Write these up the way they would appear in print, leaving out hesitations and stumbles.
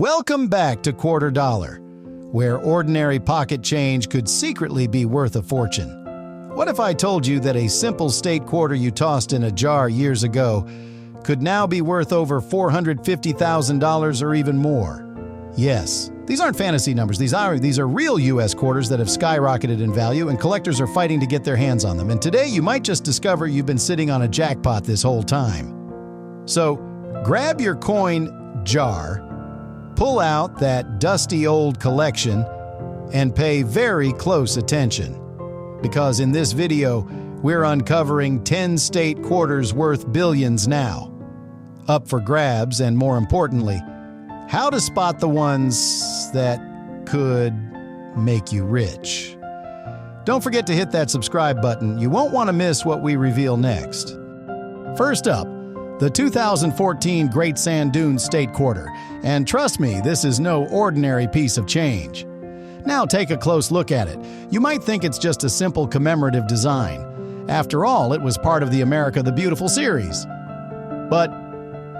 Welcome back to Quarter Dollar, where ordinary pocket change could secretly be worth a fortune. What if I told you that a simple state quarter you tossed in a jar years ago could now be worth over $450,000 or even more? Yes, these aren't fantasy numbers. These are real U.S. quarters that have skyrocketed in value, and collectors are fighting to get their hands on them. And today you might just discover you've been sitting on a jackpot this whole time. So grab your coin jar, pull out that dusty old collection, and pay very close attention. Because in this video, we're uncovering 10 state quarters worth billions now. Up for grabs, and more importantly, how to spot the ones that could make you rich. Don't forget to hit that subscribe button. You won't want to miss what we reveal next. First up, the 2014 Great Sand Dunes State Quarter. And trust me, this is no ordinary piece of change. Now take a close look at it. You might think it's just a simple commemorative design. After all, it was part of the America the Beautiful series. But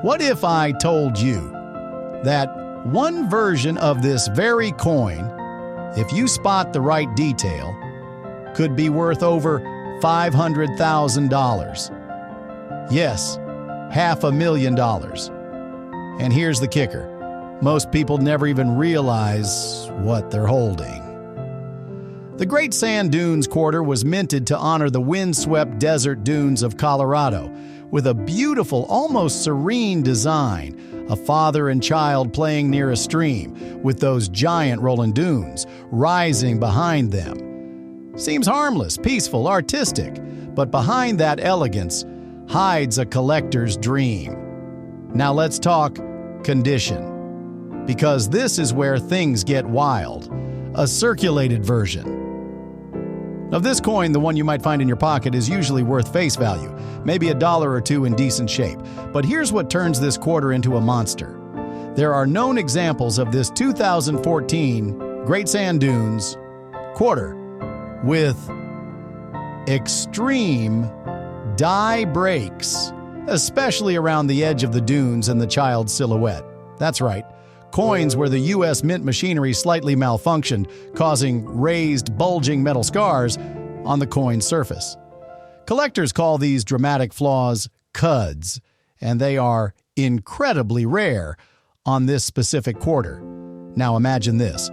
what if I told you that one version of this very coin, if you spot the right detail, could be worth over $500,000? Yes, $500,000. And here's the kicker. Most people never even realize what they're holding. The Great Sand Dunes Quarter was minted to honor the windswept desert dunes of Colorado with a beautiful, almost serene design, a father and child playing near a stream with those giant rolling dunes rising behind them. Seems harmless, peaceful, artistic, but behind that elegance hides a collector's dream. Now let's talk condition. Because this is where things get wild. A circulated version of this coin, the one you might find in your pocket, is usually worth face value, maybe $1 or $2 in decent shape. But here's what turns this quarter into a monster. There are known examples of this 2014 Great Sand Dunes quarter with extreme die breaks, especially around the edge of the dunes and the child's silhouette. That's right. Coins where the U.S. mint machinery slightly malfunctioned, causing raised, bulging metal scars on the coin's surface. Collectors call these dramatic flaws cuds, and they are incredibly rare on this specific quarter. Now imagine this: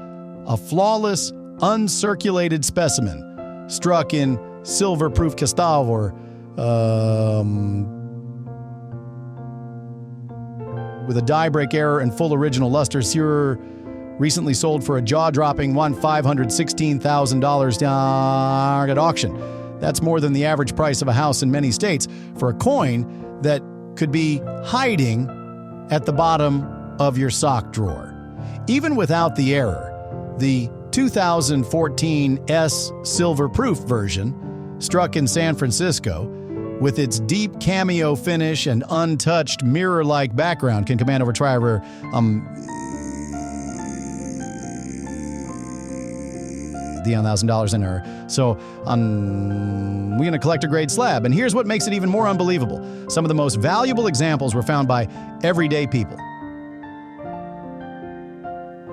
a flawless, uncirculated specimen struck in silver-proof cristal or with a die break error and full original luster, recently sold for a jaw-dropping $516,000 at auction. That's more than the average price of a house in many states for a coin that could be hiding at the bottom of your sock drawer. Even without the error, the 2014 S silver-proof version, struck in San Francisco, with its deep cameo finish and untouched mirror-like background, can command over $1,000 in her. So, we're going to collect a grade slab. And here's what makes it even more unbelievable. Some of the most valuable examples were found by everyday people,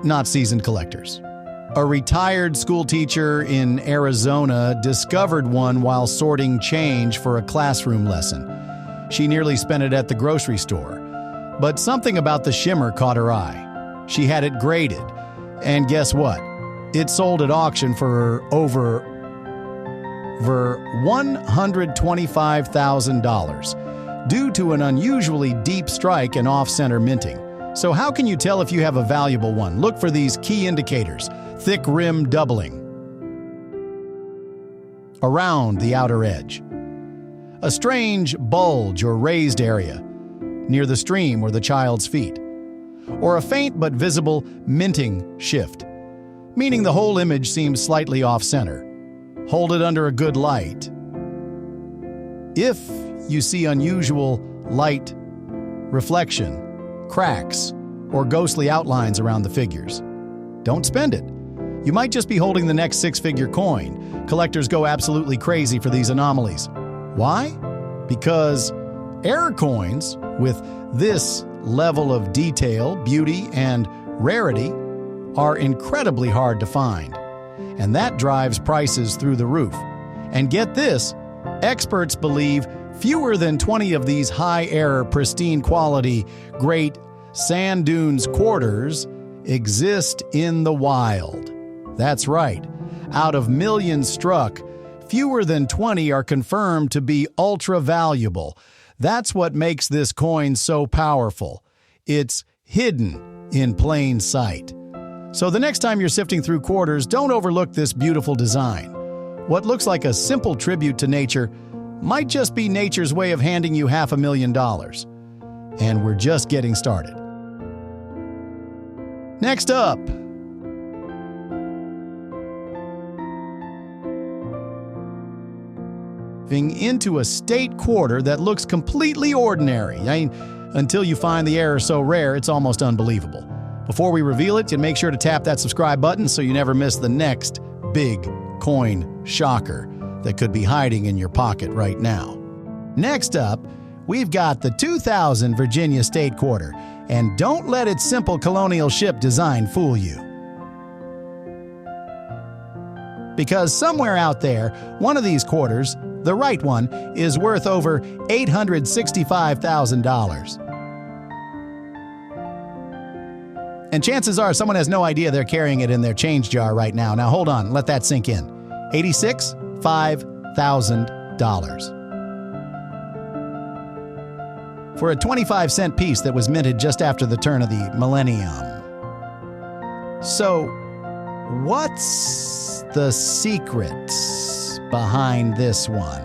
not seasoned collectors. A retired schoolteacher in Arizona discovered one while sorting change for a classroom lesson. She nearly spent it at the grocery store. But something about the shimmer caught her eye. She had it graded. And guess what? It sold at auction for over $125,000 due to an unusually deep strike and off-center minting. So how can you tell if you have a valuable one? Look for these key indicators. Thick rim doubling around the outer edge. A strange bulge or raised area near the stream or the child's feet. Or a faint but visible minting shift, meaning the whole image seems slightly off-center. Hold it under a good light. If you see unusual light reflection, cracks, or ghostly outlines around the figures, don't spend it. You might just be holding the next six-figure coin. Collectors go absolutely crazy for these anomalies. Why? Because error coins with this level of detail, beauty, and rarity, are incredibly hard to find. And that drives prices through the roof. And get this, experts believe fewer than 20 of these high-error, pristine quality, great sand dunes quarters exist in the wild. That's right. Out of millions struck, fewer than 20 are confirmed to be ultra-valuable. That's what makes this coin so powerful. It's hidden in plain sight. So the next time you're sifting through quarters, don't overlook this beautiful design. What looks like a simple tribute to nature might just be nature's way of handing you $500,000. And we're just getting started. Next up, into a state quarter that looks completely ordinary. Until you find the error so rare, it's almost unbelievable. Before we reveal it, you make sure to tap that subscribe button so you never miss the next big coin shocker that could be hiding in your pocket right now. Next up, we've got the 2000 Virginia State Quarter, and don't let its simple colonial ship design fool you. Because somewhere out there, one of these quarters, the right one, is worth over $865,000. And chances are someone has no idea they're carrying it in their change jar right now. Now hold on, let that sink in. $86,500 for a 25-cent piece that was minted just after the turn of the millennium. So, what's the secret behind this one?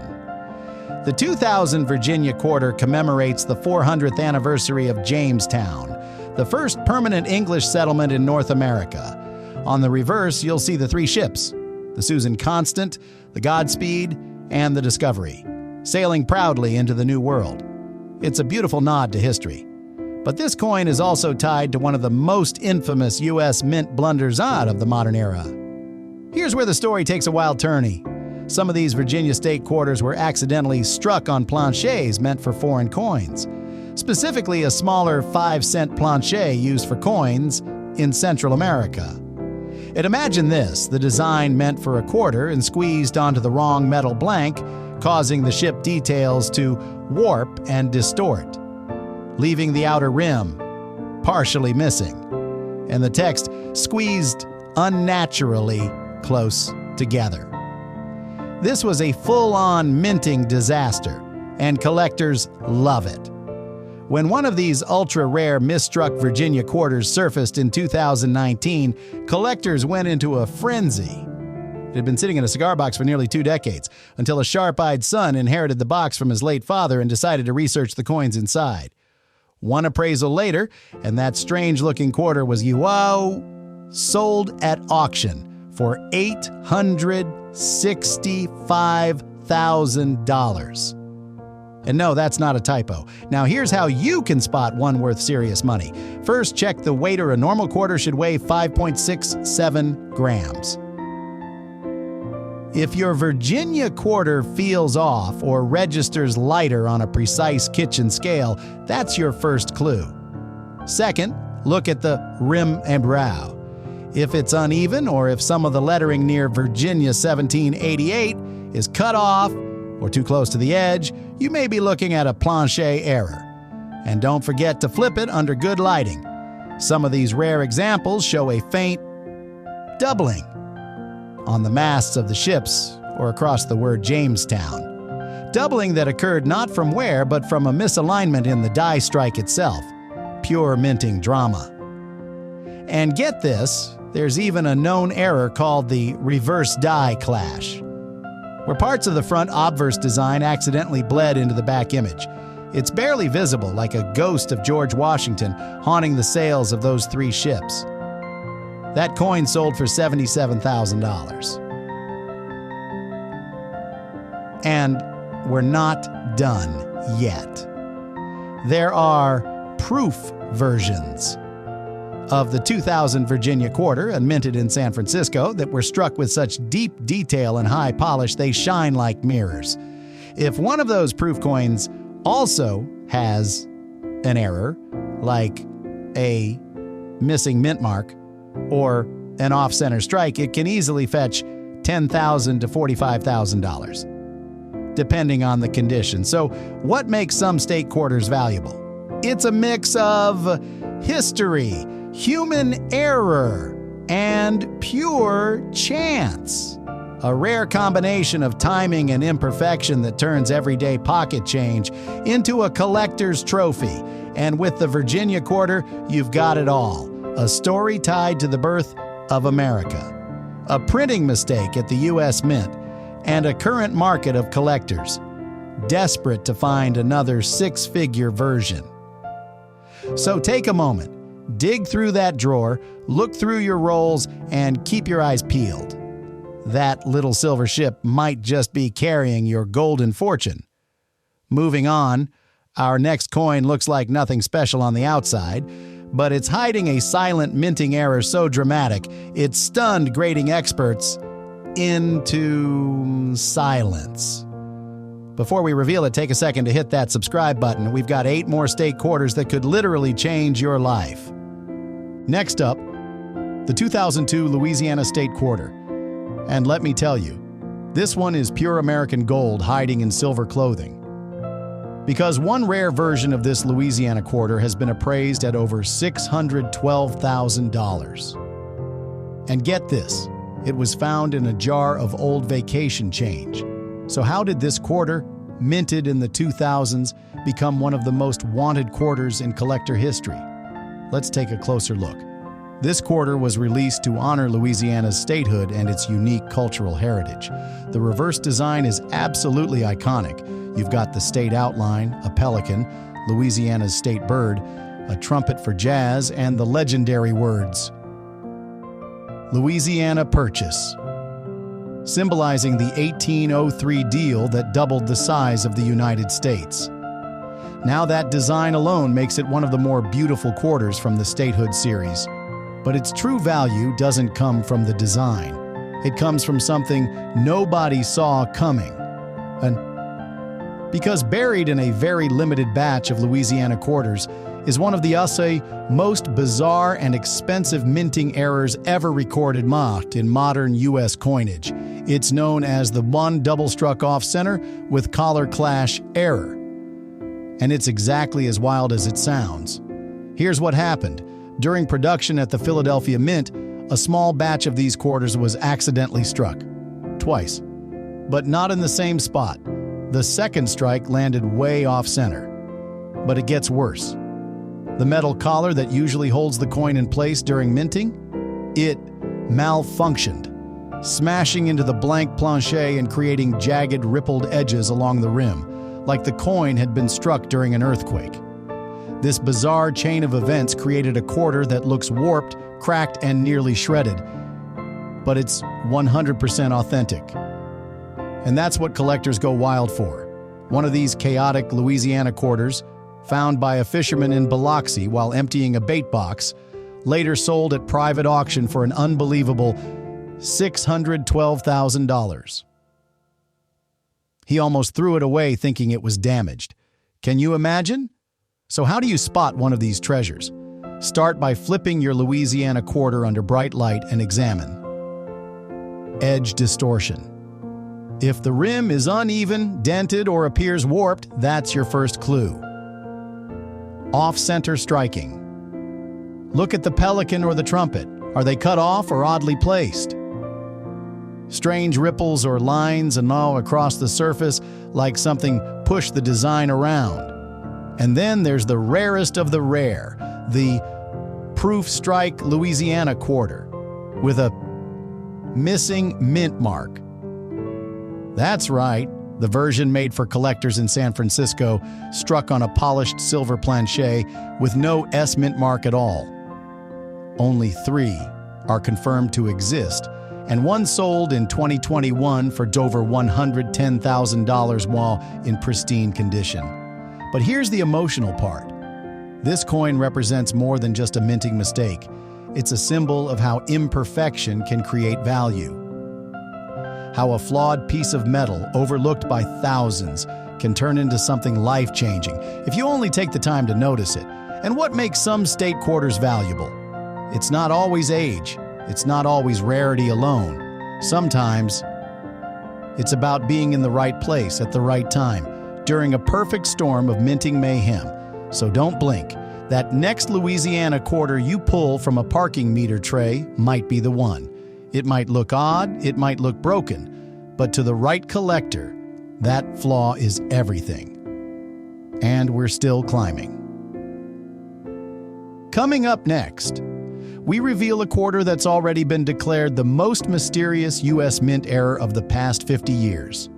The 2000 Virginia Quarter commemorates the 400th anniversary of Jamestown, the first permanent English settlement in North America. On the reverse, you'll see the three ships, the Susan Constant, the Godspeed, and the Discovery, sailing proudly into the New World. It's a beautiful nod to history. But this coin is also tied to one of the most infamous U.S. mint blunders out of the modern era. Here's where the story takes a wild turn. Some of these Virginia State Quarters were accidentally struck on planchets meant for foreign coins, specifically a smaller 5-cent planchet used for coins in Central America. And imagine this, the design meant for a quarter and squeezed onto the wrong metal blank, causing the ship details to warp and distort, leaving the outer rim partially missing, and the text squeezed unnaturally close together. This was a full-on minting disaster, and collectors love it. When one of these ultra-rare misstruck Virginia quarters surfaced in 2019, collectors went into a frenzy. It had been sitting in a cigar box for nearly 2 decades, until a sharp-eyed son inherited the box from his late father and decided to research the coins inside. One appraisal later, and that strange-looking quarter was sold at auction for $865,000. And no, that's not a typo. Now here's how you can spot one worth serious money. First, check the weight. A normal quarter should weigh 5.67 grams. If your Virginia quarter feels off or registers lighter on a precise kitchen scale, that's your first clue. Second, look at the rim and brow. If it's uneven, or if some of the lettering near Virginia 1788 is cut off or too close to the edge, you may be looking at a planchet error. And don't forget to flip it under good lighting. Some of these rare examples show a faint doubling on the masts of the ships or across the word Jamestown. Doubling that occurred not from wear, but from a misalignment in the die strike itself. Pure minting drama. And get this, there's even a known error called the reverse die clash, where parts of the front obverse design accidentally bled into the back image. It's barely visible, like a ghost of George Washington haunting the sails of those 3 ships. That coin sold for $77,000. And we're not done yet. There are proof versions of the 2000 Virginia quarter, and minted in San Francisco, that were struck with such deep detail and high polish they shine like mirrors. If one of those proof coins also has an error, like a missing mint mark or an off-center strike, it can easily fetch $10,000 to $45,000, depending on the condition. So what makes some state quarters valuable? It's a mix of history, human error, and pure chance. A rare combination of timing and imperfection that turns everyday pocket change into a collector's trophy. And with the Virginia quarter, you've got it all. A story tied to the birth of America, a printing mistake at the U.S. Mint, and a current market of collectors desperate to find another six-figure version. So take a moment, dig through that drawer, look through your rolls, and keep your eyes peeled. That little silver ship might just be carrying your golden fortune. Moving on, our next coin looks like nothing special on the outside, but it's hiding a silent minting error so dramatic it stunned grading experts into silence. Before we reveal it, take a second to hit that subscribe button. We've got 8 more state quarters that could literally change your life. Next up, the 2002 Louisiana State Quarter. And let me tell you, this one is pure American gold hiding in silver clothing. Because one rare version of this Louisiana quarter has been appraised at over $612,000. And get this, it was found in a jar of old vacation change. So how did this quarter, minted in the 2000s, become one of the most wanted quarters in collector history? Let's take a closer look. This quarter was released to honor Louisiana's statehood and its unique cultural heritage. The reverse design is absolutely iconic. You've got the state outline, a pelican, Louisiana's state bird, a trumpet for jazz, and the legendary words, Louisiana Purchase, symbolizing the 1803 deal that doubled the size of the United States. Now that design alone makes it one of the more beautiful quarters from the statehood series. But its true value doesn't come from the design. It comes from something nobody saw coming. Because buried in a very limited batch of Louisiana quarters is one of the most bizarre and expensive minting errors ever recorded in modern U.S. coinage. It's known as the one double-struck off-center with collar clash error. And it's exactly as wild as it sounds. Here's what happened. During production at the Philadelphia Mint, a small batch of these quarters was accidentally struck. Twice. But not in the same spot. The second strike landed way off-center. But it gets worse. The metal collar that usually holds the coin in place during minting, it malfunctioned, smashing into the blank plancher and creating jagged, rippled edges along the rim, like the coin had been struck during an earthquake. This bizarre chain of events created a quarter that looks warped, cracked, and nearly shredded. But it's 100% authentic. And that's what collectors go wild for. One of these chaotic Louisiana quarters, found by a fisherman in Biloxi while emptying a bait box, later sold at private auction for an unbelievable $612,000. He almost threw it away thinking it was damaged. Can you imagine? So how do you spot one of these treasures? Start by flipping your Louisiana quarter under bright light and examine. Edge distortion. If the rim is uneven, dented, or appears warped, that's your first clue. Off-center striking. Look at the pelican or the trumpet. Are they cut off or oddly placed? Strange ripples or lines across the surface like something pushed the design around. And then there's the rarest of the rare, the proof strike Louisiana quarter, with a missing mint mark. That's right, the version made for collectors in San Francisco, struck on a polished silver plancher with no S mint mark at all. Only 3 are confirmed to exist, and one sold in 2021 for over $110,000 while in pristine condition. But here's the emotional part. This coin represents more than just a minting mistake. It's a symbol of how imperfection can create value. How a flawed piece of metal, overlooked by thousands, can turn into something life-changing if you only take the time to notice it. And what makes some state quarters valuable? It's not always age. It's not always rarity alone. Sometimes it's about being in the right place at the right time during a perfect storm of minting mayhem. So don't blink. That next Louisiana quarter you pull from a parking meter tray might be the one. It might look odd, it might look broken, but to the right collector, that flaw is everything. And we're still climbing. Coming up next, we reveal a quarter that's already been declared the most mysterious U.S. mint error of the past 50 years.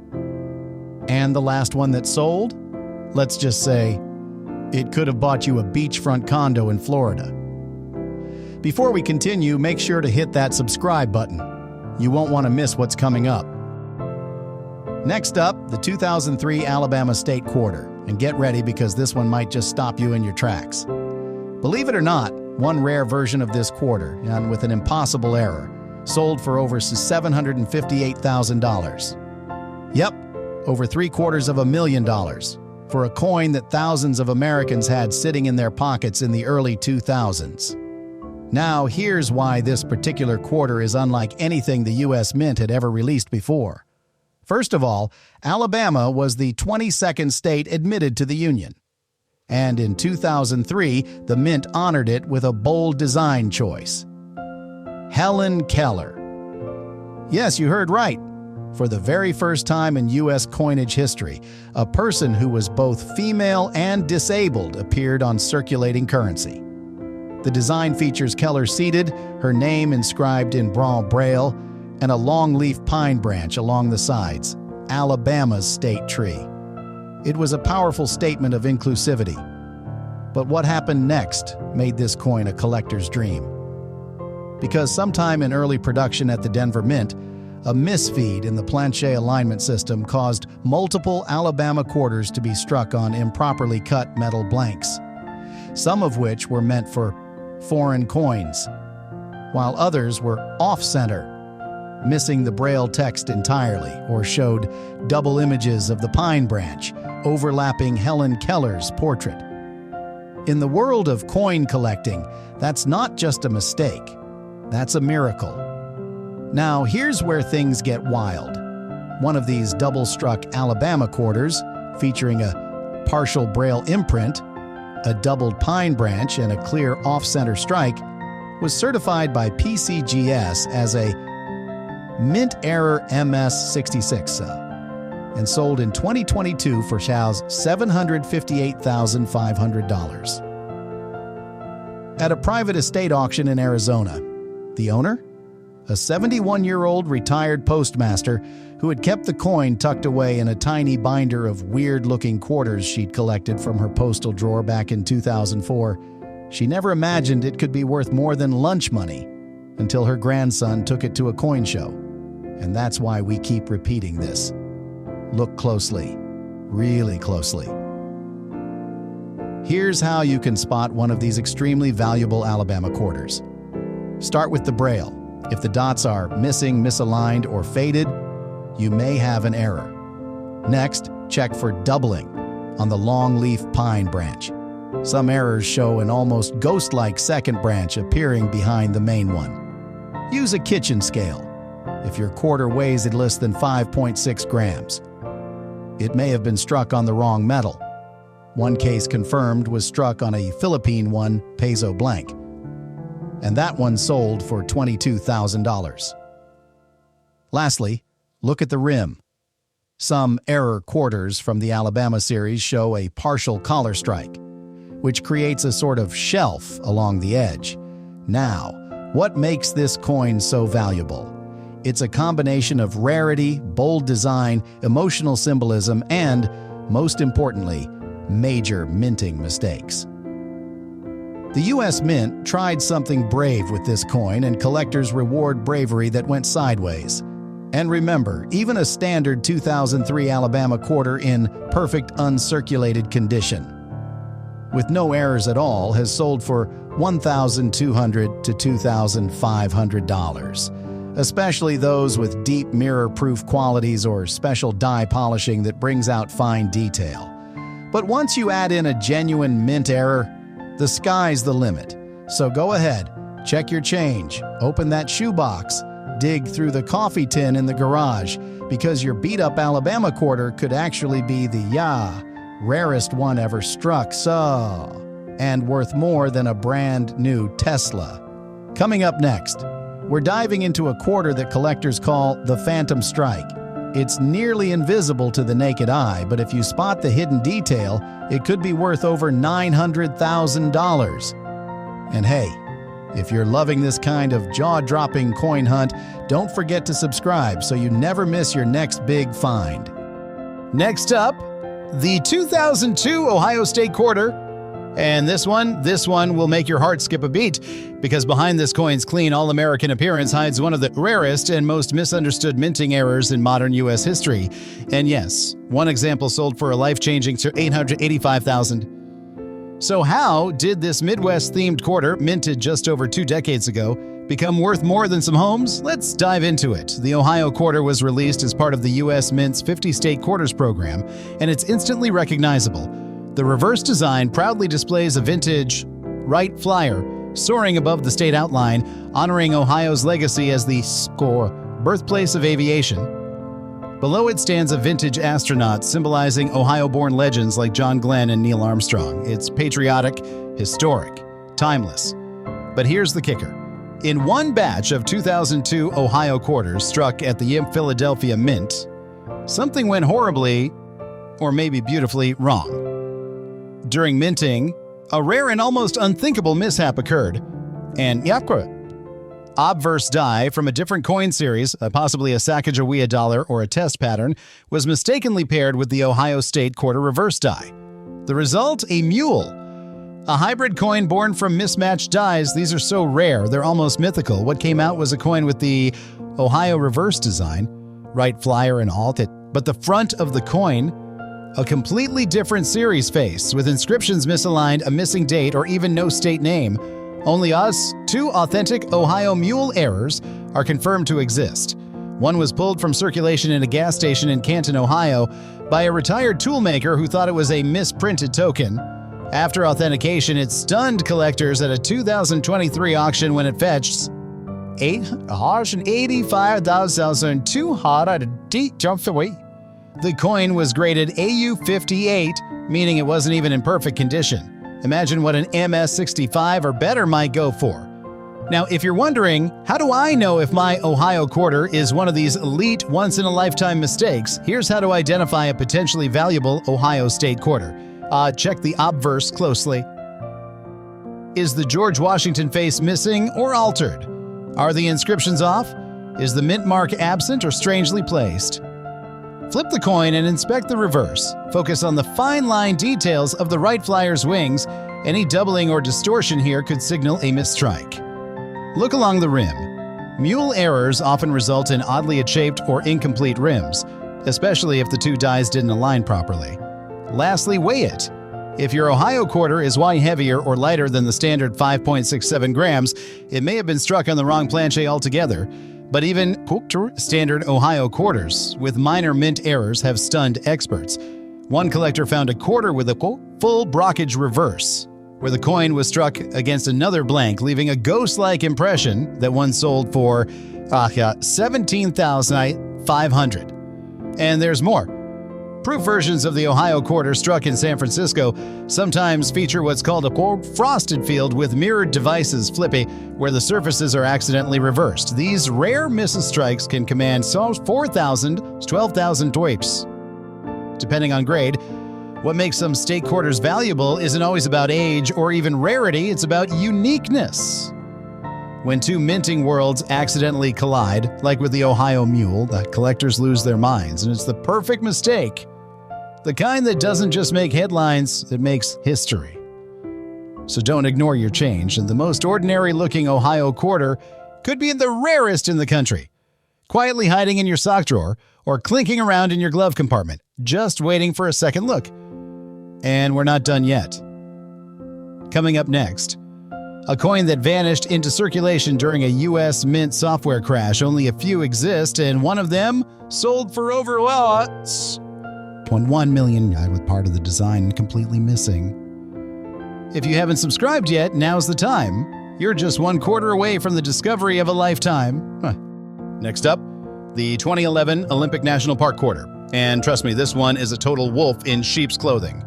And the last one that sold? Let's just say, it could have bought you a beachfront condo in Florida. Before we continue, make sure to hit that subscribe button. You won't want to miss what's coming up. Next up, the 2003 Alabama State Quarter. And get ready because this one might just stop you in your tracks. Believe it or not, one rare version of this quarter, and with an impossible error, sold for over $758,000. Yep, over $750,000 for a coin that thousands of Americans had sitting in their pockets in the early 2000s. Now, here's why this particular quarter is unlike anything the U.S. Mint had ever released before. First of all, Alabama was the 22nd state admitted to the Union. And in 2003, the Mint honored it with a bold design choice. Helen Keller. Yes, you heard right. For the very first time in U.S. coinage history, a person who was both female and disabled appeared on circulating currency. The design features Keller seated, her name inscribed in Braille, and a long-leaf pine branch along the sides, Alabama's state tree. It was a powerful statement of inclusivity. But what happened next made this coin a collector's dream. Because sometime in early production at the Denver Mint, a misfeed in the planche alignment system caused multiple Alabama quarters to be struck on improperly cut metal blanks, some of which were meant for foreign coins, while others were off-center, missing the Braille text entirely, or showed double images of the pine branch overlapping Helen Keller's portrait. In the world of coin collecting, that's not just a mistake, that's a miracle. Now, here's where things get wild. One of these double-struck Alabama quarters, featuring a partial Braille imprint, a doubled pine branch, and a clear off-center strike, was certified by PCGS as a Mint Error MS66 and sold in 2022 for $758,500. At a private estate auction in Arizona, the owner? A 71-year-old retired postmaster who had kept the coin tucked away in a tiny binder of weird-looking quarters she'd collected from her postal drawer back in 2004. She never imagined it could be worth more than lunch money until her grandson took it to a coin show. And that's why we keep repeating this. Look closely, really closely. Here's how you can spot one of these extremely valuable Alabama quarters. Start with the Braille. If the dots are missing, misaligned, or faded, you may have an error. Next, check for doubling on the long-leaf pine branch. Some errors show an almost ghost-like second branch appearing behind the main one. Use a kitchen scale. If your quarter weighs at less than 5.6 grams, it may have been struck on the wrong metal. One case confirmed was struck on a Philippine 1 peso blank, and that one sold for $22,000. Lastly, look at the rim. Some error quarters from the Alabama series show a partial collar strike, which creates a sort of shelf along the edge. Now, what makes this coin so valuable? It's a combination of rarity, bold design, emotional symbolism, and, most importantly, major minting mistakes. The U.S. Mint tried something brave with this coin, and collectors reward bravery that went sideways. And remember, even a standard 2003 Alabama quarter in perfect uncirculated condition, with no errors at all, has sold for $1,200 to $2,500. Especially those with deep mirror-proof qualities or special die polishing that brings out fine detail. But once you add in a genuine mint error, the sky's the limit. So go ahead, Check your change, open that shoebox, dig through the coffee tin in the garage, because your beat-up Alabama quarter could actually be the rarest one ever struck, and worth more than a brand new Tesla. Coming up next, we're diving into a quarter that collectors call the Phantom Strike. It's nearly invisible to the naked eye, but if you spot the hidden detail, it could be worth over $900,000. And hey, if you're loving this kind of jaw-dropping coin hunt, don't forget to subscribe so you never miss your next big find. Next up, the 2002 Ohio State Quarter. And this one will make your heart skip a beat, because behind this coin's clean, all-American appearance hides one of the rarest and most misunderstood minting errors in modern U.S. history. And yes, one example sold for a life-changing $885,000. So how did this Midwest-themed quarter, minted just over 2 decades ago, become worth more than some homes? Let's dive into it. The Ohio Quarter was released as part of the U.S. Mint's 50-state quarters program, and it's instantly recognizable. The reverse design proudly displays a vintage Wright Flyer soaring above the state outline, honoring Ohio's legacy as the birthplace of aviation. Below it stands a vintage astronaut symbolizing Ohio-born legends like John Glenn and Neil Armstrong. It's patriotic, historic, timeless. But here's the kicker. In one batch of 2002 Ohio quarters struck at the Philadelphia Mint, something went horribly, or maybe beautifully, wrong. During minting, a rare and almost unthinkable mishap occurred, and obverse die from a different coin series, possibly a Sacagawea dollar or a test pattern, was mistakenly paired with the Ohio State Quarter reverse die. The result? A mule. A hybrid coin born from mismatched dies. These are so rare, they're almost mythical. What came out was a coin with the Ohio reverse design, Wright Flyer and all, but the front of the coin, a completely different series face, with inscriptions misaligned, a missing date, or even no state name. Only us, 2 authentic Ohio mule errors are confirmed to exist. One was pulled from circulation in a gas station in Canton, Ohio, by a retired toolmaker who thought it was a misprinted token. After authentication, it stunned collectors at a 2023 auction when it fetched $885,200. The coin was graded AU58, meaning it wasn't even in perfect condition. Imagine what an MS65 or better might go for. Now, if you're wondering, how do I know if my Ohio quarter is one of these elite once-in-a-lifetime mistakes? Here's how to identify a potentially valuable Ohio State quarter. Check the obverse closely. Is the George Washington face missing or altered? Are the inscriptions off? Is the mint mark absent or strangely placed? Flip the coin and inspect the reverse. Focus on the fine line details of the Wright Flyer's wings. Any doubling or distortion here could signal a misstrike. Look along the rim. Mule errors often result in oddly shaped or incomplete rims, especially if the 2 dies didn't align properly. Lastly, weigh it. If your Ohio quarter is way heavier or lighter than the standard 5.67 grams, it may have been struck on the wrong planche altogether. But even standard Ohio quarters with minor mint errors have stunned experts. One collector found a quarter with a full brockage reverse, where the coin was struck against another blank, leaving a ghost-like impression that one sold for $17,500. And there's more. Proof versions of the Ohio quarter struck in San Francisco sometimes feature what's called a frosted field with mirrored devices flippy, where the surfaces are accidentally reversed. These rare misstrikes can command 4,000 to 12,000 doips, depending on grade. What makes some state quarters valuable isn't always about age or even rarity, it's about uniqueness. When 2 minting worlds accidentally collide, like with the Ohio Mule, the collectors lose their minds, and it's the perfect mistake. The kind that doesn't just make headlines, it makes history. So don't ignore your change, and the most ordinary-looking Ohio quarter could be the rarest in the country, quietly hiding in your sock drawer or clinking around in your glove compartment, just waiting for a second look. And we're not done yet. Coming up next, a coin that vanished into circulation during a U.S. Mint software crash. Only a few exist, and one of them sold for over $1 million, with part of the design completely missing. If you haven't subscribed yet, now's the time. You're just one quarter away from the discovery of a lifetime. Next up, the 2011 Olympic National Park quarter. And trust me, this one is a total wolf in sheep's clothing.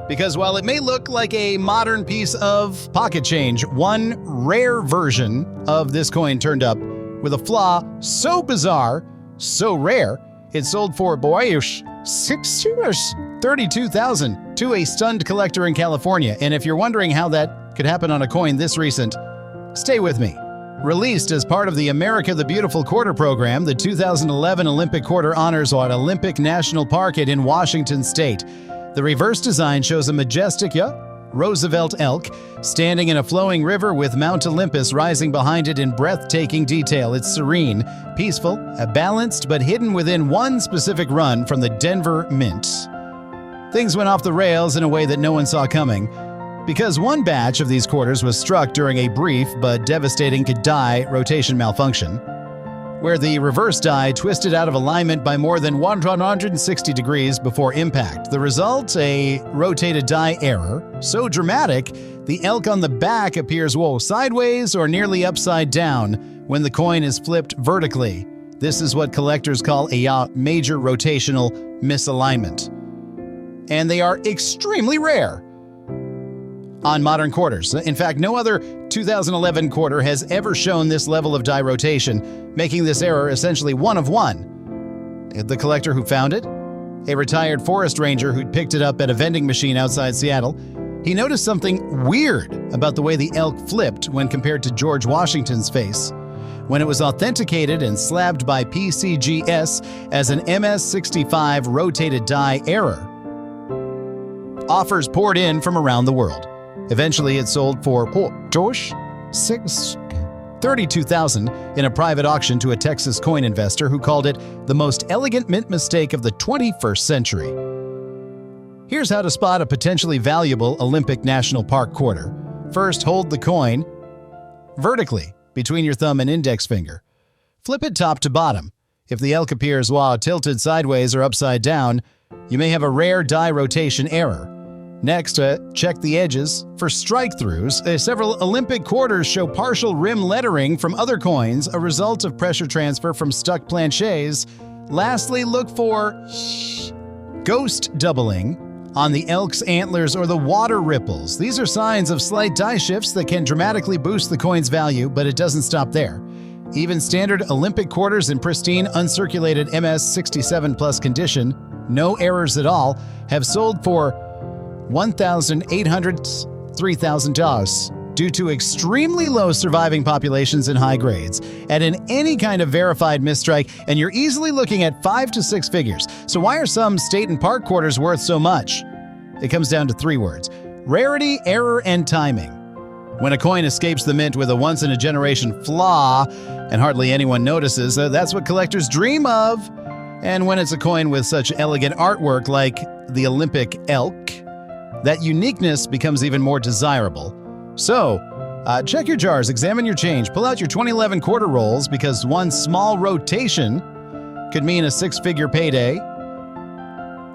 Because while it may look like a modern piece of pocket change, one rare version of this coin turned up with a flaw so bizarre, so rare, it sold for, $32,000 to a stunned collector in California. And if you're wondering how that could happen on a coin this recent, stay with me. Released as part of the America the Beautiful Quarter program, the 2011 Olympic Quarter honors at Olympic National Park in Washington State. The reverse design shows a majestic Roosevelt elk standing in a flowing river with Mount Olympus rising behind it in breathtaking detail. It's serene, peaceful, balanced, but hidden within one specific run from the Denver Mint. Things went off the rails in a way that no one saw coming, because one batch of these quarters was struck during a brief but devastating die rotation malfunction, where the reverse die twisted out of alignment by more than 160 degrees before impact. The result, a rotated die error, so dramatic the elk on the back appears sideways or nearly upside down when the coin is flipped vertically. This is what collectors call a major rotational misalignment. And they are extremely rare on modern quarters. In fact, no other 2011 quarter has ever shown this level of die rotation, making this error essentially one of one. The collector who found it, a retired forest ranger who'd picked it up at a vending machine outside Seattle, he noticed something weird about the way the elk flipped when compared to George Washington's face. When it was authenticated and slabbed by PCGS as an MS-65 rotated die error, offers poured in from around the world. Eventually, it sold for $32,000 in a private auction to a Texas coin investor who called it the most elegant mint mistake of the 21st century. Here's how to spot a potentially valuable Olympic National Park quarter. First, hold the coin vertically between your thumb and index finger. Flip it top to bottom. If the elk appears tilted sideways or upside down, you may have a rare die rotation error. Next, check the edges for strike-throughs. Several Olympic quarters show partial rim lettering from other coins, a result of pressure transfer from stuck planchets. Lastly, look for ghost doubling on the elk's antlers or the water ripples. These are signs of slight die shifts that can dramatically boost the coin's value, but it doesn't stop there. Even standard Olympic quarters in pristine, uncirculated MS-67 plus condition, no errors at all, have sold for $1,800 to $3,000 due to extremely low surviving populations in high grades. And in any kind of verified misstrike, and you're easily looking at 5 to 6 figures. So why are some state and park quarters worth so much? It comes down to 3 words: rarity, error, and timing. When a coin escapes the mint with a once-in-a-generation flaw and hardly anyone notices, that's what collectors dream of. And when it's a coin with such elegant artwork like the Olympic elk, that uniqueness becomes even more desirable. So, check your jars, examine your change, pull out your 2011 quarter rolls, because one small rotation could mean a 6-figure payday.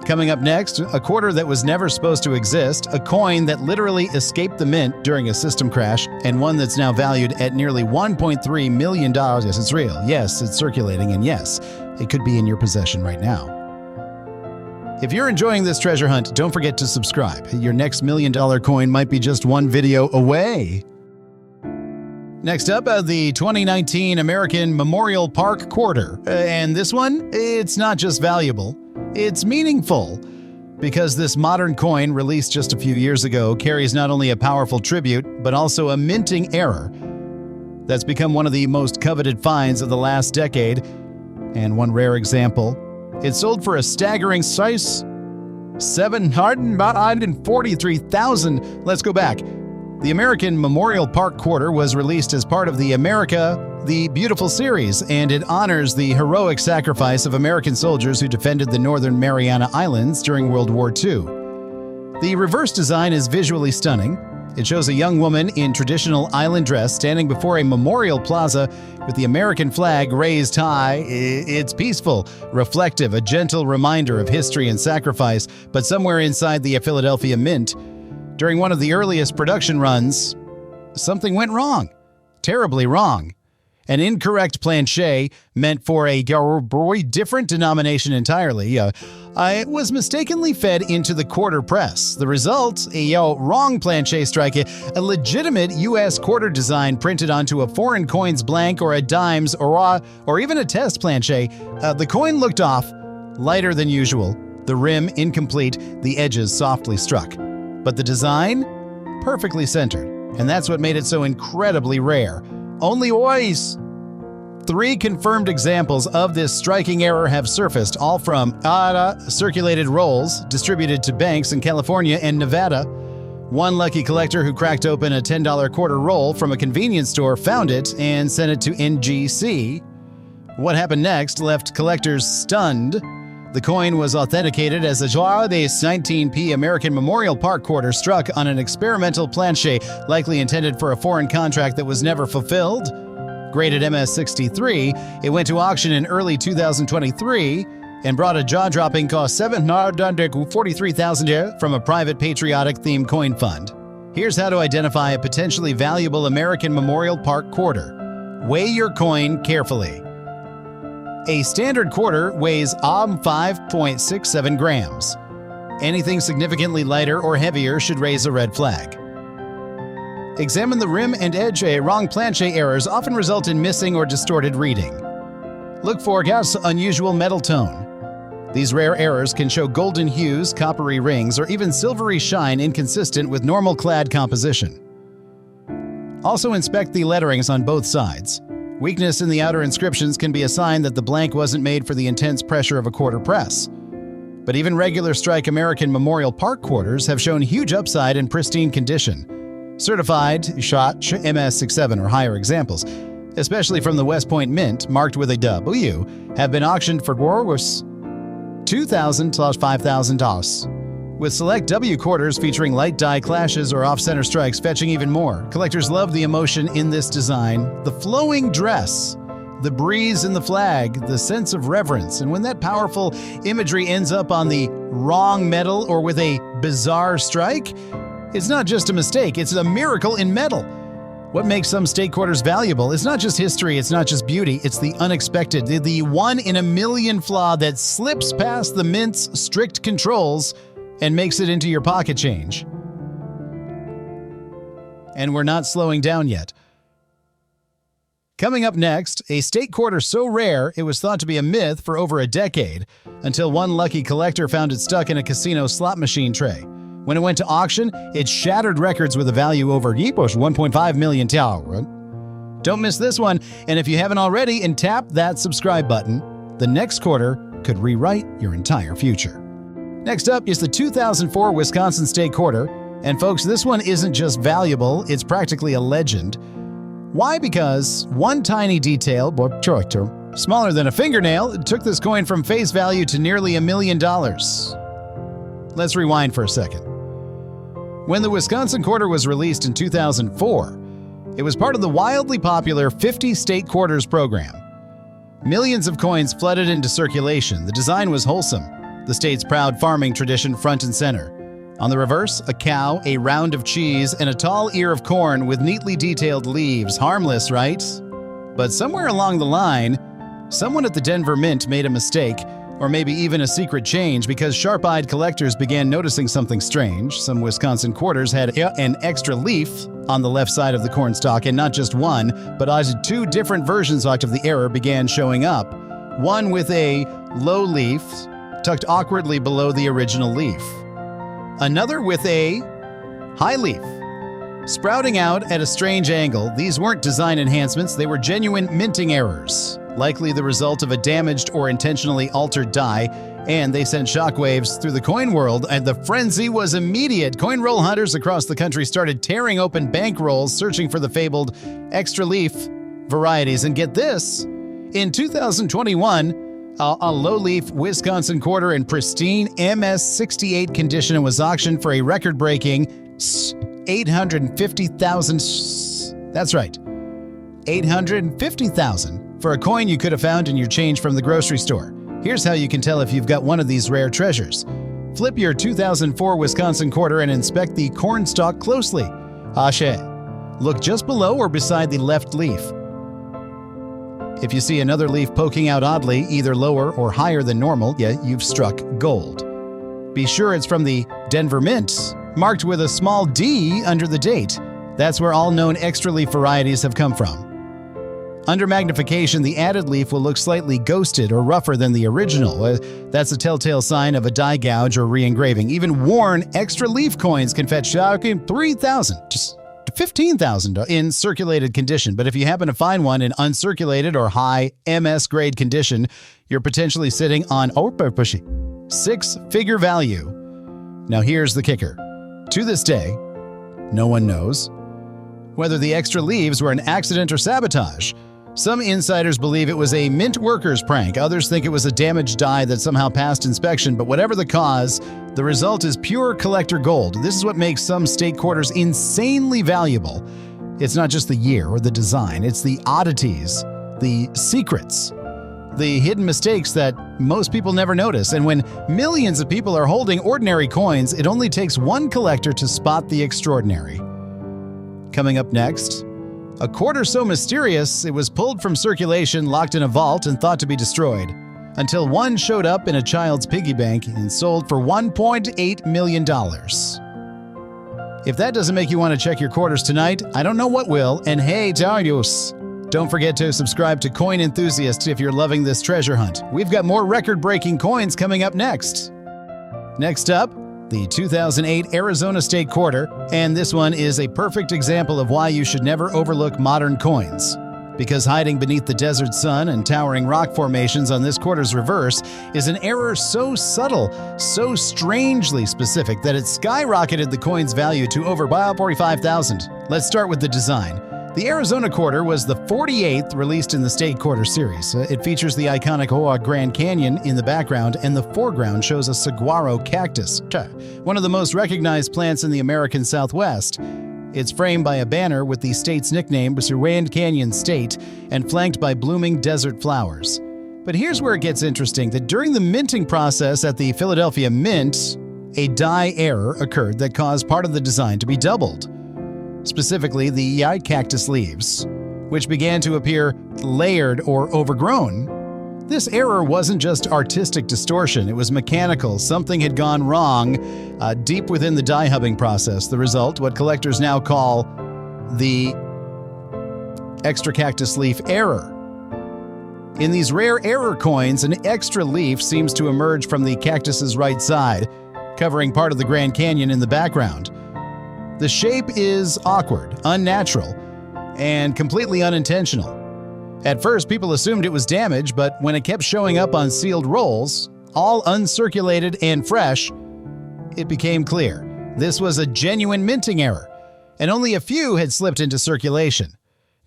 Coming up next, a quarter that was never supposed to exist, a coin that literally escaped the mint during a system crash, and one that's now valued at nearly $1.3 million. Yes, it's real. Yes, it's circulating, and yes, it could be in your possession right now. If you're enjoying this treasure hunt, don't forget to subscribe. Your next $1 million coin might be just one video away. Next up, the 2019 American Memorial Park quarter. And this one, it's not just valuable, it's meaningful. Because this modern coin, released just a few years ago, carries not only a powerful tribute, but also a minting error that's become one of the most coveted finds of the last decade. And one rare example, it sold for a staggering $743,000. Let's go back. The American Memorial Park quarter was released as part of the America the Beautiful series, and it honors the heroic sacrifice of American soldiers who defended the Northern Mariana Islands during World War II. The reverse design is visually stunning. It shows a young woman in traditional island dress standing before a memorial plaza with the American flag raised high. It's peaceful, reflective, a gentle reminder of history and sacrifice, but somewhere inside the Philadelphia Mint, during one of the earliest production runs, something went wrong. Terribly wrong. An incorrect planchet meant for a different denomination entirely. I was mistakenly fed into the quarter press. The result, a wrong planchet strike, a legitimate U.S. quarter design printed onto a foreign coin's blank or a dime's or even a test planchet. The coin looked off, lighter than usual, the rim incomplete, the edges softly struck. But the design, perfectly centered. And that's what made it so incredibly rare. Only always 3 confirmed examples of this striking error have surfaced, all from circulated rolls distributed to banks in California and Nevada. One lucky collector who cracked open a $10 quarter roll from a convenience store found it and sent it to NGC. What happened next left collectors stunned. The coin was authenticated as a Joie de 19p American Memorial Park quarter struck on an experimental planchet, likely intended for a foreign contract that was never fulfilled. Graded MS-63, it went to auction in early 2023 and brought a jaw-dropping cost $743,000 from a private patriotic-themed coin fund. Here's how to identify a potentially valuable American Memorial Park quarter. Weigh your coin carefully. A standard quarter weighs 5.67 grams. Anything significantly lighter or heavier should raise a red flag. Examine the rim and edge. Wrong planchet errors often result in missing or distorted reading. Look for unusual metal tone. These rare errors can show golden hues, coppery rings, or even silvery shine inconsistent with normal clad composition. Also inspect the letterings on both sides. Weakness in the outer inscriptions can be a sign that the blank wasn't made for the intense pressure of a quarter press. But even regular strike American Memorial Park quarters have shown huge upside in pristine condition. Certified shot MS-67 or higher examples, especially from the West Point Mint, marked with a W, have been auctioned for $2,000 to $5,000. With select W quarters featuring light die clashes or off-center strikes fetching even more. Collectors love the emotion in this design, the flowing dress, the breeze in the flag, the sense of reverence. And when that powerful imagery ends up on the wrong metal or with a bizarre strike, it's not just a mistake, it's a miracle in metal. What makes some state quarters valuable is not just history, it's not just beauty, it's the unexpected, the one-in-a-million flaw that slips past the mint's strict controls and makes it into your pocket change. And we're not slowing down yet. Coming up next, a state quarter so rare it was thought to be a myth for over a decade, until one lucky collector found it stuck in a casino slot machine tray. When it went to auction, it shattered records with a value over $1.5 million. Don't miss this one, and if you haven't already, and tap that subscribe button, the next quarter could rewrite your entire future. Next up is the 2004 Wisconsin State Quarter, and folks, this one isn't just valuable, it's practically a legend. Why? Because one tiny detail, smaller than a fingernail, took this coin from face value to nearly $1 million. Let's rewind for a second. When the Wisconsin Quarter was released in 2004, it was part of the wildly popular 50 State Quarters program. Millions of coins flooded into circulation. The design was wholesome, the state's proud farming tradition front and center. On the reverse, a cow, a round of cheese, and a tall ear of corn with neatly detailed leaves. Harmless, right? But somewhere along the line, someone at the Denver Mint made a mistake, or maybe even a secret change, because sharp-eyed collectors began noticing something strange. Some Wisconsin quarters had an extra leaf on the left side of the corn stalk, and not just one, but two different versions of the error began showing up. One with a low leaf, tucked awkwardly below the original leaf. Another with a high leaf, sprouting out at a strange angle. These weren't design enhancements, they were genuine minting errors, likely the result of a damaged or intentionally altered die, and they sent shockwaves through the coin world, and the frenzy was immediate. Coin roll hunters across the country started tearing open bank rolls, searching for the fabled extra leaf varieties. And get this, in 2021, a low-leaf Wisconsin quarter in pristine MS-68 condition was auctioned for a record-breaking $850,000. That's right, $850,000 for a coin you could have found in your change from the grocery store. Here's how you can tell if you've got one of these rare treasures. Flip your 2004 Wisconsin quarter and inspect the corn stalk closely. Look just below or beside the left leaf. If you see another leaf poking out oddly, either lower or higher than normal, you've struck gold. Be sure it's from the Denver Mint, marked with a small D under the date. That's where all known extra leaf varieties have come from. Under magnification, the added leaf will look slightly ghosted or rougher than the original. That's a telltale sign of a die gouge or re-engraving. Even worn extra leaf coins can fetch $3,000, just $15,000 in circulated condition. But if you happen to find one in uncirculated or high MS grade condition, you're potentially sitting on six-figure value. Now here's the kicker. To this day, no one knows whether the extra leaves were an accident or sabotage. Some insiders believe it was a mint workers prank. Others think it was a damaged die that somehow passed inspection. But whatever the cause, the result is pure collector gold. This is what makes some state quarters insanely valuable. It's not just the year or the design. It's the oddities, the secrets, the hidden mistakes that most people never notice. And when millions of people are holding ordinary coins, it only takes one collector to spot the extraordinary. Coming up next, a quarter so mysterious it was pulled from circulation, locked in a vault, and thought to be destroyed, until one showed up in a child's piggy bank and sold for $1.8 million. If that doesn't make you want to check your quarters tonight, I don't know what will. And hey, Darius! Don't forget to subscribe to Coin Enthusiast if you're loving this treasure hunt. We've got more record-breaking coins coming up next. Next up, the 2008 Arizona State Quarter, and this one is a perfect example of why you should never overlook modern coins. Because hiding beneath the desert sun and towering rock formations on this quarter's reverse is an error so subtle, so strangely specific that it skyrocketed the coin's value to over $45,000. Let's start with the design. The Arizona Quarter was the 48th released in the State Quarter series. It features the iconic Hoa Grand Canyon in the background, and the foreground shows a saguaro cactus, one of the most recognized plants in the American Southwest. It's framed by a banner with the state's nickname, Grand Canyon State, and flanked by blooming desert flowers. But here's where it gets interesting, that during the minting process at the Philadelphia Mint, a die error occurred that caused part of the design to be doubled. Specifically, the cactus leaves, which began to appear layered or overgrown. This error wasn't just artistic distortion, it was mechanical. Something had gone wrong deep within the die hubbing process. The result, what collectors now call the extra cactus leaf error. In these rare error coins, an extra leaf seems to emerge from the cactus's right side, covering part of the Grand Canyon in the background. The shape is awkward, unnatural, and completely unintentional. At first, people assumed it was damaged, but when it kept showing up on sealed rolls, all uncirculated and fresh, it became clear this was a genuine minting error, and only a few had slipped into circulation.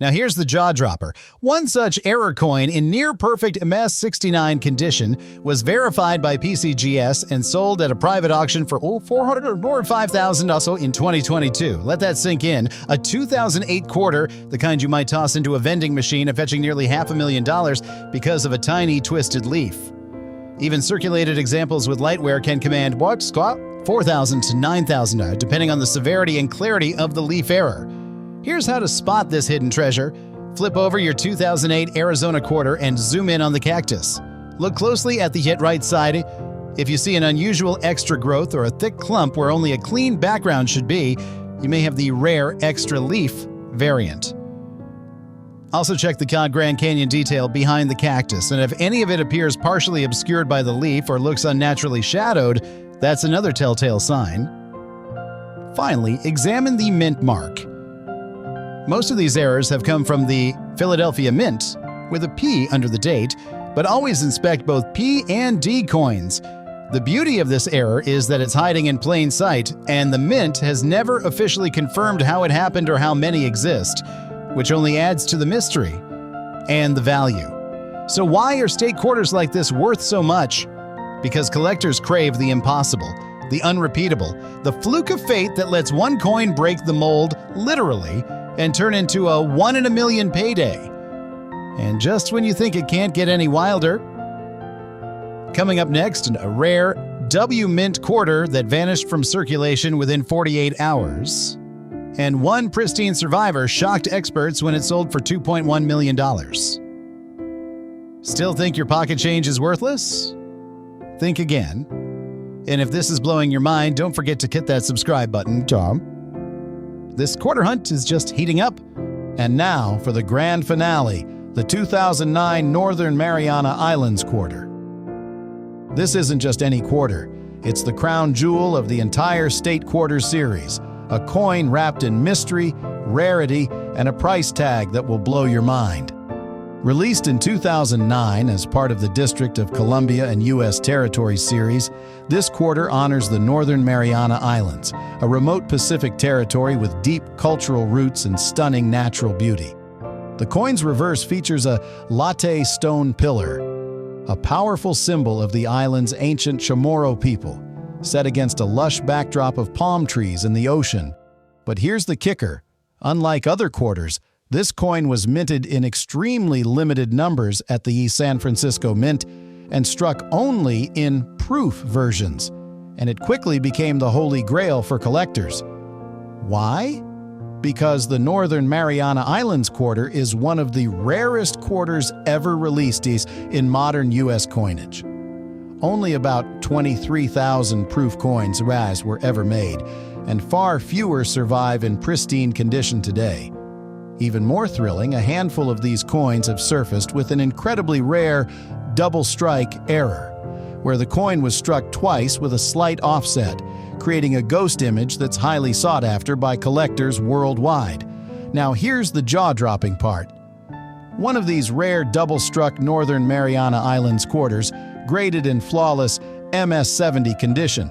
Now here's the jaw-dropper. One such error coin in near-perfect MS-69 condition was verified by PCGS and sold at a private auction for $405,000 also in 2022. Let that sink in. A 2008 quarter, the kind you might toss into a vending machine, fetching nearly $500,000 because of a tiny twisted leaf. Even circulated examples with lightware can command $4,000 to $9,000, depending on the severity and clarity of the leaf error. Here's how to spot this hidden treasure. Flip over your 2008 Arizona Quarter and zoom in on the cactus. Look closely at the hit right side. If you see an unusual extra growth or a thick clump where only a clean background should be, you may have the rare extra leaf variant. Also check the Grand Canyon detail behind the cactus, and if any of it appears partially obscured by the leaf or looks unnaturally shadowed, that's another telltale sign. Finally, examine the mint mark. Most of these errors have come from the Philadelphia Mint, with a P under the date, but always inspect both P and D coins. The beauty of this error is that it's hiding in plain sight, and the Mint has never officially confirmed how it happened or how many exist, which only adds to the mystery and the value. So why are state quarters like this worth so much? Because collectors crave the impossible, the unrepeatable, the fluke of fate that lets one coin break the mold, literally, and turn into a 1 in a million payday. And just when you think it can't get any wilder, coming up next, a rare W Mint quarter that vanished from circulation within 48 hours. And one pristine survivor shocked experts when it sold for $2.1 million. Still think your pocket change is worthless? Think again. And if this is blowing your mind, don't forget to hit that subscribe button, Tom. This quarter hunt is just heating up. And now for the grand finale, the 2009 Northern Mariana Islands quarter. This isn't just any quarter. It's the crown jewel of the entire State Quarter series, a coin wrapped in mystery, rarity, and a price tag that will blow your mind. Released in 2009 as part of the District of Columbia and U.S. Territories series, this quarter honors the Northern Mariana Islands, a remote Pacific territory with deep cultural roots and stunning natural beauty. The coin's reverse features a latte stone pillar, a powerful symbol of the island's ancient Chamorro people, set against a lush backdrop of palm trees and the ocean. But here's the kicker. Unlike other quarters, this coin was minted in extremely limited numbers at the San Francisco Mint and struck only in proof versions, and it quickly became the holy grail for collectors. Why? Because the Northern Mariana Islands quarter is one of the rarest quarters ever released in modern U.S. coinage. Only about 23,000 proof coins were ever made, and far fewer survive in pristine condition today. Even more thrilling, a handful of these coins have surfaced with an incredibly rare double strike error, where the coin was struck twice with a slight offset, creating a ghost image that's highly sought after by collectors worldwide. Now here's the jaw-dropping part. One of these rare double-struck Northern Mariana Islands quarters, graded in flawless MS-70 condition,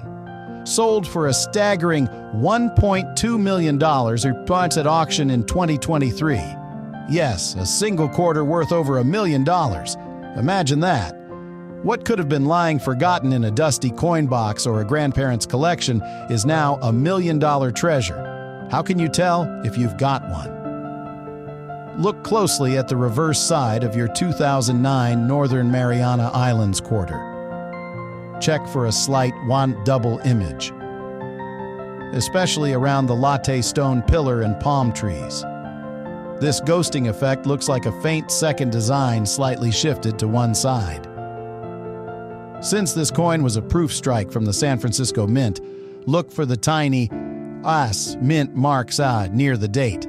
sold for a staggering $1.2 million at auction in 2023. Yes, a single quarter worth over $1 million. Imagine that. What could have been lying forgotten in a dusty coin box or a grandparent's collection is now $1 million treasure. How can you tell if you've got one? Look closely at the reverse side of your 2009 Northern Mariana Islands quarter. Check for a slight double image, especially around the latte stone pillar and palm trees. This ghosting effect looks like a faint second design slightly shifted to one side. Since this coin was a proof strike from the San Francisco Mint, look for the tiny AS mint marks near the date.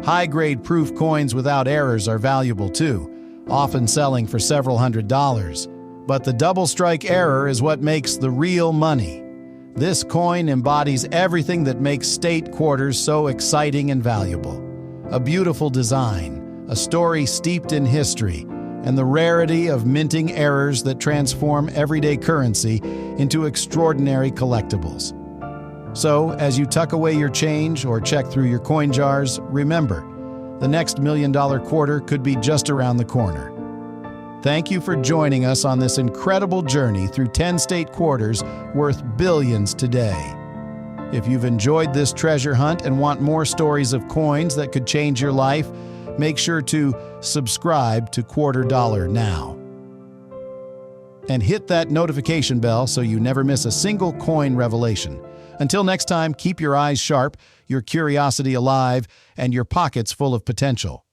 High-grade proof coins without errors are valuable too, often selling for several $100s. But the double strike error is what makes the real money. This coin embodies everything that makes state quarters so exciting and valuable. A beautiful design, a story steeped in history, and the rarity of minting errors that transform everyday currency into extraordinary collectibles. So, as you tuck away your change or check through your coin jars, remember, the next $1 million quarter could be just around the corner. Thank you for joining us on this incredible journey through 10 state quarters worth billions today. If you've enjoyed this treasure hunt and want more stories of coins that could change your life, make sure to subscribe to Quarter Dollar now. And hit that notification bell so you never miss a single coin revelation. Until next time, keep your eyes sharp, your curiosity alive, and your pockets full of potential.